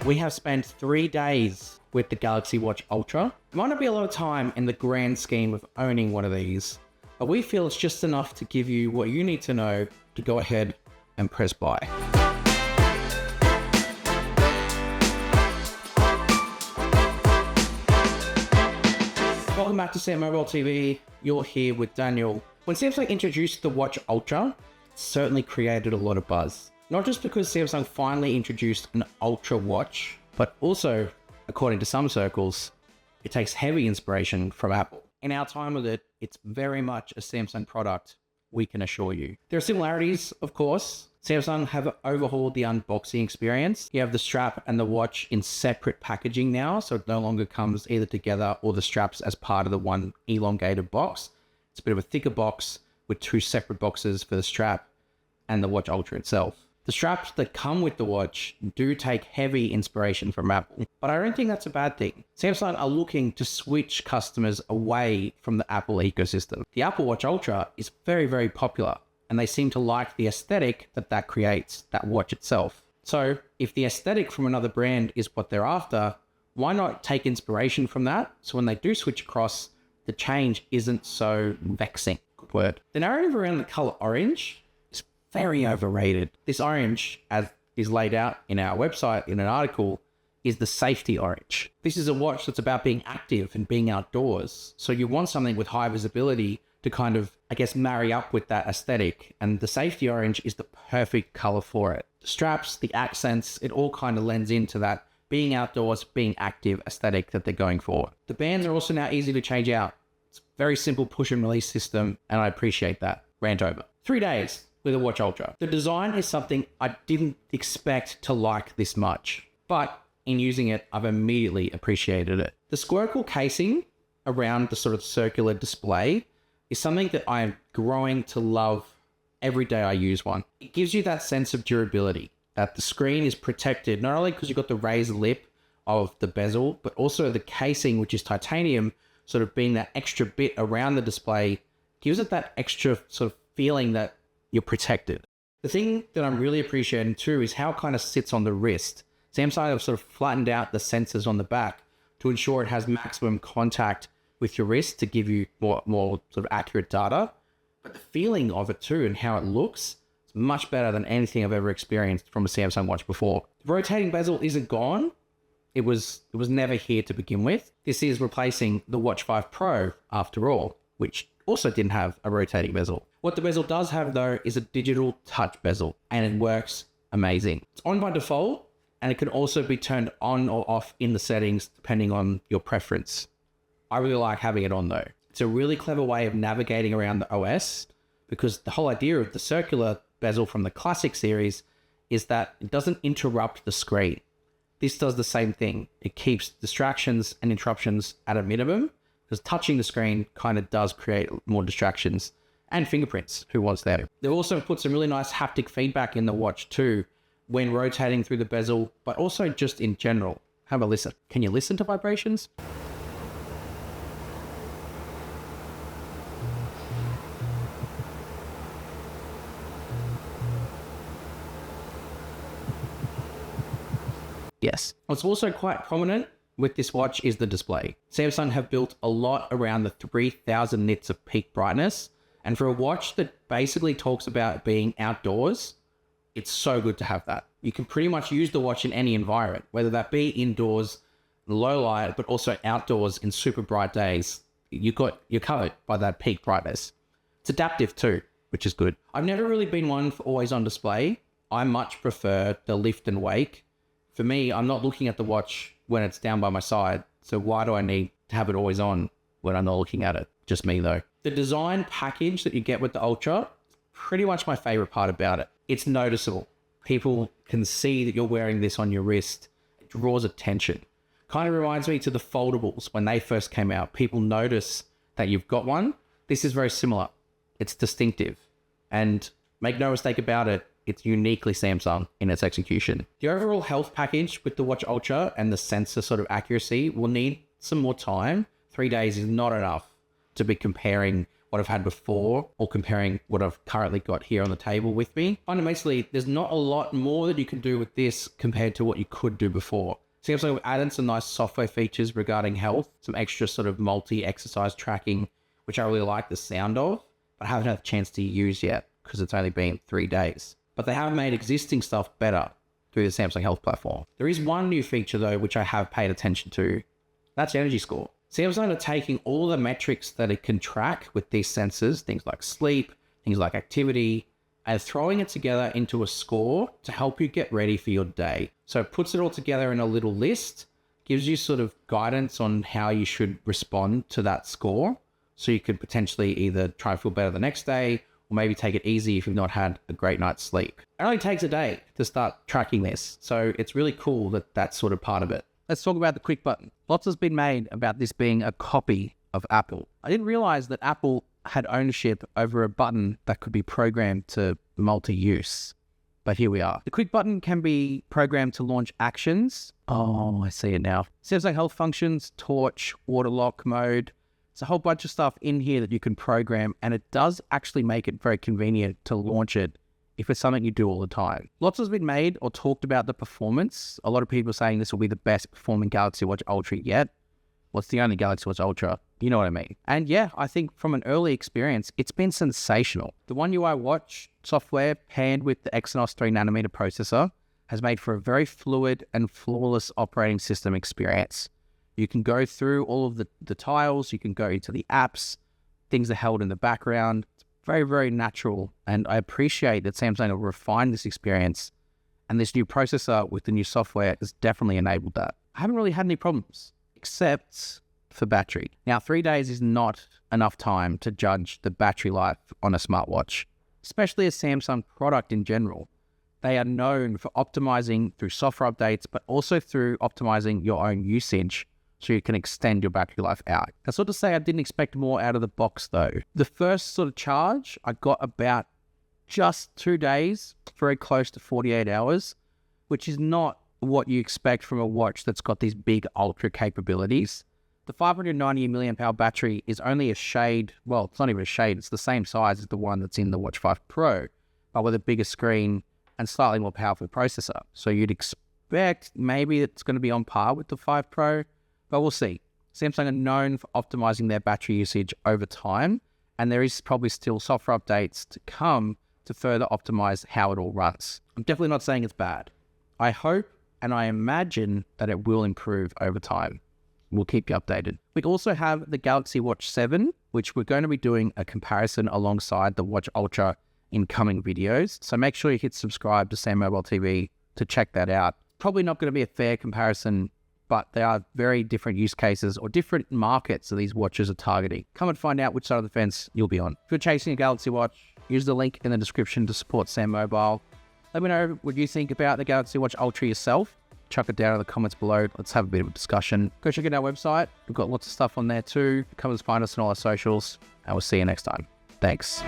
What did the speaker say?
We have spent 3 days with the Galaxy Watch Ultra. It might not be a lot of time in the grand scheme of owning one of these, but we feel it's just enough to give you what you need to know to go ahead and press buy. Welcome back to SamMobile TV. You're here with Daniel. When Samsung introduced the Watch Ultra, it certainly created a lot of buzz. Not just because Samsung finally introduced an Ultra watch, but also, according to some circles, it takes heavy inspiration from Apple. In our time with it, it's very much a Samsung product, we can assure you. There are similarities, of course. Samsung have overhauled the unboxing experience. You have the strap and the watch in separate packaging now, so it no longer comes either together or the straps as part of the one elongated box. It's a bit of a thicker box with 2 separate boxes for the strap and the Watch Ultra itself. The straps that come with the watch do take heavy inspiration from Apple, but I don't think that's a bad thing. Samsung are looking to switch customers away from the Apple ecosystem. The Apple Watch Ultra is very, very popular, and they seem to like the aesthetic that creates, that watch itself. So if the aesthetic from another brand is what they're after, why not take inspiration from that? So when they do switch across, the change isn't so vexing. Good word. The narrative around the color orange is very overrated. This orange, as is laid out in our website in an article, is the safety orange. This is a watch that's about being active and being outdoors. So you want something with high visibility to kind of, I guess, marry up with that aesthetic. And the safety orange is the perfect color for it. The straps, the accents, it all kind of lends into that being outdoors, being active aesthetic that they're going for. The bands are also now easy to change out. It's a very simple push and release system, and I appreciate that. Rant over. 3 days with a Watch Ultra. The design is something I didn't expect to like this much, but in using it, I've immediately appreciated it. The squircle casing around the sort of circular display is something that I am growing to love every day I use one. It gives you that sense of durability, that the screen is protected, not only because you've got the raised lip of the bezel, but also the casing, which is titanium, sort of being that extra bit around the display, gives it that extra sort of feeling that you're protected. The thing that I'm really appreciating too is how it kind of sits on the wrist. Samsung have sort of flattened out the sensors on the back to ensure it has maximum contact with your wrist to give you more sort of accurate data. But the feeling of it too and how it looks is much better than anything I've ever experienced from a Samsung watch before. The rotating bezel isn't gone. It was never here to begin with. This is replacing the Watch 5 Pro after all, which also didn't have a rotating bezel. What the bezel does have though is a digital touch bezel, and it works amazing. It's on by default, and it can also be turned on or off in the settings depending on your preference. I really like having it on though. It's a really clever way of navigating around the OS, because the whole idea of the circular bezel from the Classic series is that it doesn't interrupt the screen. This does the same thing. It keeps distractions and interruptions at a minimum, because touching the screen kind of does create more distractions, and fingerprints, who wants that? They've also put some really nice haptic feedback in the watch too, when rotating through the bezel, but also just in general. Have a listen. Can you listen to vibrations? Yes. What's also quite prominent with this watch is the display. Samsung have built a lot around the 3000 nits of peak brightness. And for a watch that basically talks about being outdoors, it's so good to have that. You can pretty much use the watch in any environment, whether that be indoors, low light, but also outdoors in super bright days. You're covered by that peak brightness. It's adaptive too, which is good. I've never really been one for always on display. I much prefer the lift and wake. For me, I'm not looking at the watch when it's down by my side. So why do I need to have it always on when I'm not looking at it? Just me though. The design package that you get with the Ultra, pretty much my favorite part about it. It's noticeable. People can see that you're wearing this on your wrist. It draws attention. Kind of reminds me to the foldables when they first came out. People notice that you've got one. This is very similar. It's distinctive. And make no mistake about it, it's uniquely Samsung in its execution. The overall health package with the Watch Ultra and the sensor sort of accuracy will need some more time. 3 days is not enough to be comparing what I've had before or comparing what I've currently got here on the table with me. Fundamentally, there's not a lot more that you can do with this compared to what you could do before. Seems like we've added some nice software features regarding health, some extra sort of multi-exercise tracking, which I really like the sound of, but I haven't had a chance to use yet because it's only been 3 days. But they have made existing stuff better through the Samsung Health platform. There is one new feature though, which I have paid attention to. That's energy score. Samsung are taking all the metrics that it can track with these sensors, things like sleep, things like activity, and throwing it together into a score to help you get ready for your day. So it puts it all together in a little list, gives you sort of guidance on how you should respond to that score. So you could potentially either try and feel better the next day, or maybe take it easy if you've not had a great night's sleep. It only takes a day to start tracking this. So it's really cool that that's sort of part of it. Let's talk about the quick button. Lots has been made about this being a copy of Apple. I didn't realize that Apple had ownership over a button that could be programmed to multi-use. But here we are. The quick button can be programmed to launch actions. Oh, I see it now. Samsung Health functions, torch, water lock mode. There's a whole bunch of stuff in here that you can program, and it does actually make it very convenient to launch it if it's something you do all the time. Lots has been made or talked about the performance. A lot of people are saying this will be the best performing Galaxy Watch Ultra yet. Well, it's the only Galaxy Watch Ultra. You know what I mean. And yeah, I think from an early experience, it's been sensational. The One UI Watch software paired with the Exynos 3nm processor has made for a very fluid and flawless operating system experience. You can go through all of the tiles, you can go into the apps, things are held in the background. It's very, very natural. And I appreciate that Samsung have refined this experience, and this new processor with the new software has definitely enabled that. I haven't really had any problems, except for battery. Now, 3 days is not enough time to judge the battery life on a smartwatch, especially a Samsung product in general. They are known for optimizing through software updates, but also through optimizing your own usage so you can extend your battery life out. That's not to say I didn't expect more out of the box though. The first sort of charge, I got about just 2 days, very close to 48 hours, which is not what you expect from a watch that's got these big ultra capabilities. The 590 milliamp hour battery is only a shade, well, it's not even a shade, it's the same size as the one that's in the Watch 5 Pro, but with a bigger screen and slightly more powerful processor. So you'd expect maybe it's going to be on par with the 5 Pro, but we'll see. Samsung are known for optimizing their battery usage over time, and there is probably still software updates to come to further optimize how it all runs. I'm definitely not saying it's bad. I hope and I imagine that it will improve over time. We'll keep you updated. We also have the Galaxy Watch 7, which we're going to be doing a comparison alongside the Watch Ultra in coming videos. So make sure you hit subscribe to SamMobile TV to check that out. Probably not going to be a fair comparison, but there are very different use cases or different markets that these watches are targeting. Come and find out which side of the fence you'll be on. If you're chasing a Galaxy Watch, use the link in the description to support SamMobile. Let me know what you think about the Galaxy Watch Ultra yourself. Chuck it down in the comments below. Let's have a bit of a discussion. Go check out our website. We've got lots of stuff on there too. Come and find us on all our socials, and we'll see you next time. Thanks.